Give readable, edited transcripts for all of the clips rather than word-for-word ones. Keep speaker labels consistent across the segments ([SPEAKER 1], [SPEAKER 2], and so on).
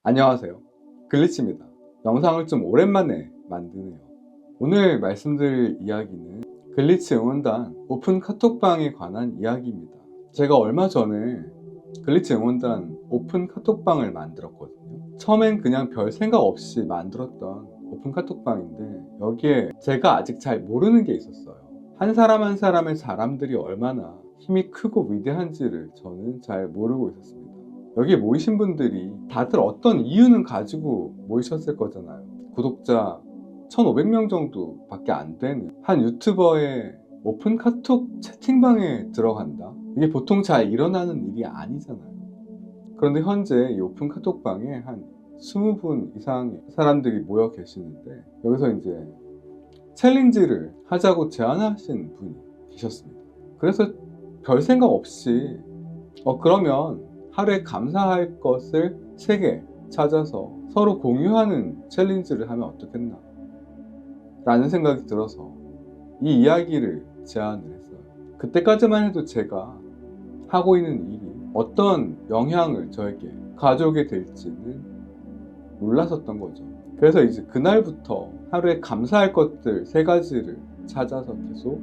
[SPEAKER 1] 안녕하세요, 글리치입니다. 영상을 좀 오랜만에 만드네요. 오늘 말씀드릴 이야기는 글리치 응원단 오픈 카톡방에 관한 이야기입니다. 제가 얼마 전에 글리치 응원단 오픈 카톡방을 만들었거든요. 처음엔 그냥 별 생각 없이 만들었던 오픈 카톡방인데, 여기에 제가 아직 잘 모르는 게 있었어요. 한 사람 한 사람의 사람들이 얼마나 힘이 크고 위대한지를 저는 잘 모르고 있었습니다. 여기에 모이신 분들이 다들 어떤 이유는 가지고 모이셨을 거잖아요. 구독자 1500명 정도 밖에 안 되는 한 유튜버의 오픈 카톡 채팅방에 들어간다? 이게 보통 잘 일어나는 일이 아니잖아요. 그런데 현재 이 오픈 카톡방에 한 20분 이상의 사람들이 모여 계시는데, 여기서 이제 챌린지를 하자고 제안하신 분이 계셨습니다. 그래서 별 생각 없이 그러면 하루에 감사할 것을 3개 찾아서 서로 공유하는 챌린지를 하면 어떻겠나 라는 생각이 들어서 이 이야기를 제안을 했어요. 그때까지만 해도 제가 하고 있는 일이 어떤 영향을 저에게 가져오게 될지는 몰랐었던 거죠. 그래서 이제 그날부터 하루에 감사할 것들 3가지를 찾아서 계속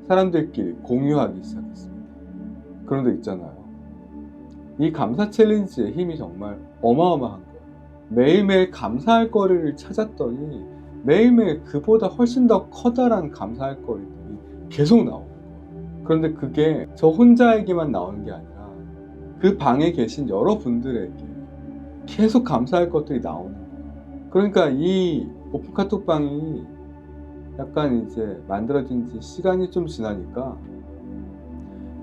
[SPEAKER 1] 사람들끼리 공유하기 시작했습니다. 그런데 있잖아요, 이 감사 챌린지의 힘이 정말 어마어마한 거예요. 매일매일 감사할 거리를 찾았더니 매일매일 그보다 훨씬 더 커다란 감사할 거리들이 계속 나오는 거예요. 그런데 그게 저 혼자에게만 나오는 게 아니라 그 방에 계신 여러분들에게 계속 감사할 것들이 나오는 거예요. 그러니까 이 오픈 카톡방이 약간 이제 만들어진 지 시간이 좀 지나니까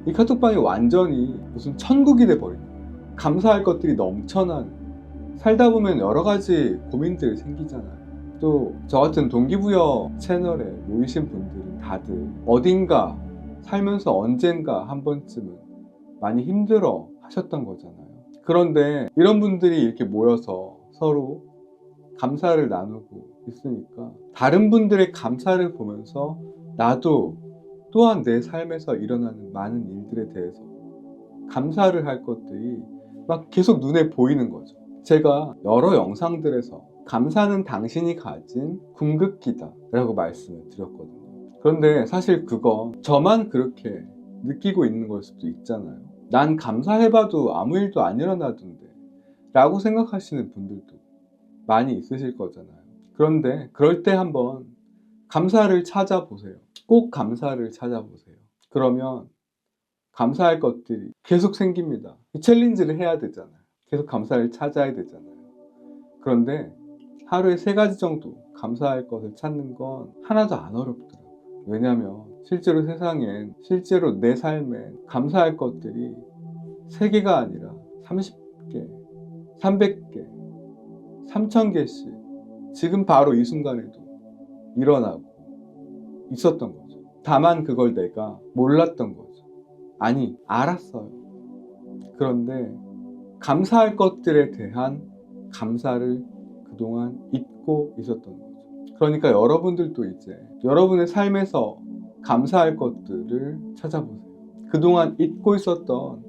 [SPEAKER 1] 이 카톡방이 완전히 무슨 천국이 돼버린 거예요. 감사할 것들이 넘쳐나는, 살다 보면 여러 가지 고민들이 생기잖아요. 또 저 같은 동기부여 채널에 모이신 분들은 다들 어딘가 살면서 언젠가 한 번쯤은 많이 힘들어 하셨던 거잖아요. 그런데 이런 분들이 이렇게 모여서 서로 감사를 나누고 있으니까 다른 분들의 감사를 보면서 나도 또한 내 삶에서 일어나는 많은 일들에 대해서 감사를 할 것들이 막 계속 눈에 보이는 거죠. 제가 여러 영상들에서 감사는 당신이 가진 궁극기다 라고 말씀을 드렸거든요. 그런데 사실 그거 저만 그렇게 느끼고 있는 걸 수도 있잖아요. 난 감사해봐도 아무 일도 안 일어나던데 라고 생각하시는 분들도 많이 있으실 거잖아요. 그런데 그럴 때 한번 감사를 찾아보세요. 꼭 감사를 찾아보세요. 그러면 감사할 것들이 계속 생깁니다. 이 챌린지를 해야 되잖아요. 계속 감사를 찾아야 되잖아요. 그런데 하루에 3가지 정도 감사할 것을 찾는 건 하나도 안 어렵더라고요. 왜냐하면 실제로 세상엔, 실제로 내 삶엔 감사할 것들이 3개가 아니라 30개, 300개, 3000개씩 지금 바로 이 순간에도 일어나고 있었던 거죠. 다만 그걸 내가 몰랐던 거죠. 아니, 알았어요. 그런데 감사할 것들에 대한 감사를 그동안 잊고 있었던 거죠. 그러니까 여러분들도 이제 여러분의 삶에서 감사할 것들을 찾아보세요. 그동안 잊고 있었던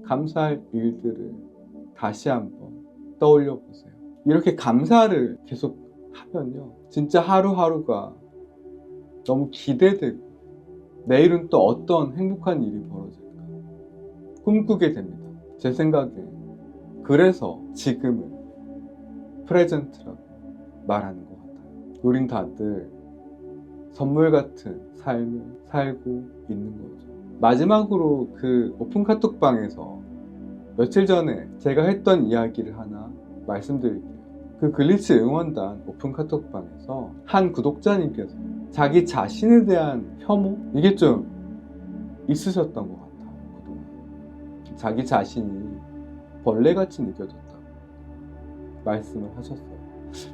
[SPEAKER 1] 감사할 일들을 다시 한번 떠올려 보세요. 이렇게 감사를 계속 하면요, 진짜 하루하루가 너무 기대되고 내일은 또 어떤 행복한 일이 벌어질까 꿈꾸게 됩니다. 제 생각에 그래서 지금은 프레젠트라고 말하는 것 같아요. 우린 다들 선물 같은 삶을 살고 있는 거죠. 마지막으로 그 오픈 카톡방에서 며칠 전에 제가 했던 이야기를 하나 말씀드릴게요. 그 글리치 응원단 오픈 카톡방에서 한 구독자님께서 자기 자신에 대한 혐오? 이게 좀 있으셨던 것 같아요. 그동안 자기 자신이 벌레같이 느껴졌다고 말씀을 하셨어요.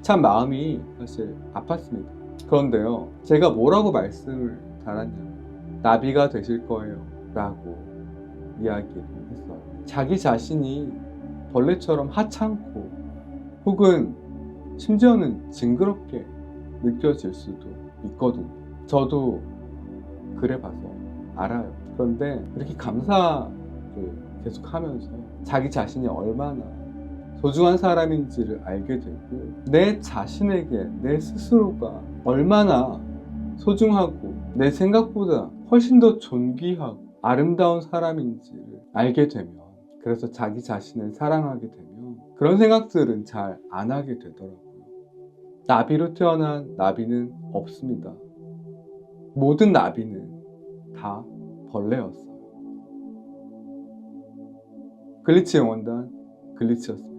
[SPEAKER 1] 참 마음이 사실 아팠습니다. 그런데요, 제가 뭐라고 말씀을 달았냐면 나비가 되실 거예요 라고 이야기를 했어요. 자기 자신이 벌레처럼 하찮고 혹은 심지어는 징그럽게 느껴질 수도 있거든요. 저도 그래 봐서 알아요. 그런데 이렇게 감사를 계속 하면서 자기 자신이 얼마나 소중한 사람인지를 알게 되고 내 자신에게 내 스스로가 얼마나 소중하고 내 생각보다 훨씬 더 존귀하고 아름다운 사람인지를 알게 되면, 그래서 자기 자신을 사랑하게 되면 그런 생각들은 잘 안 하게 되더라고요. 나비로 태어난 나비는 없습니다. 모든 나비는 다 벌레였어요. 글리치 응원단 글리치였습니다.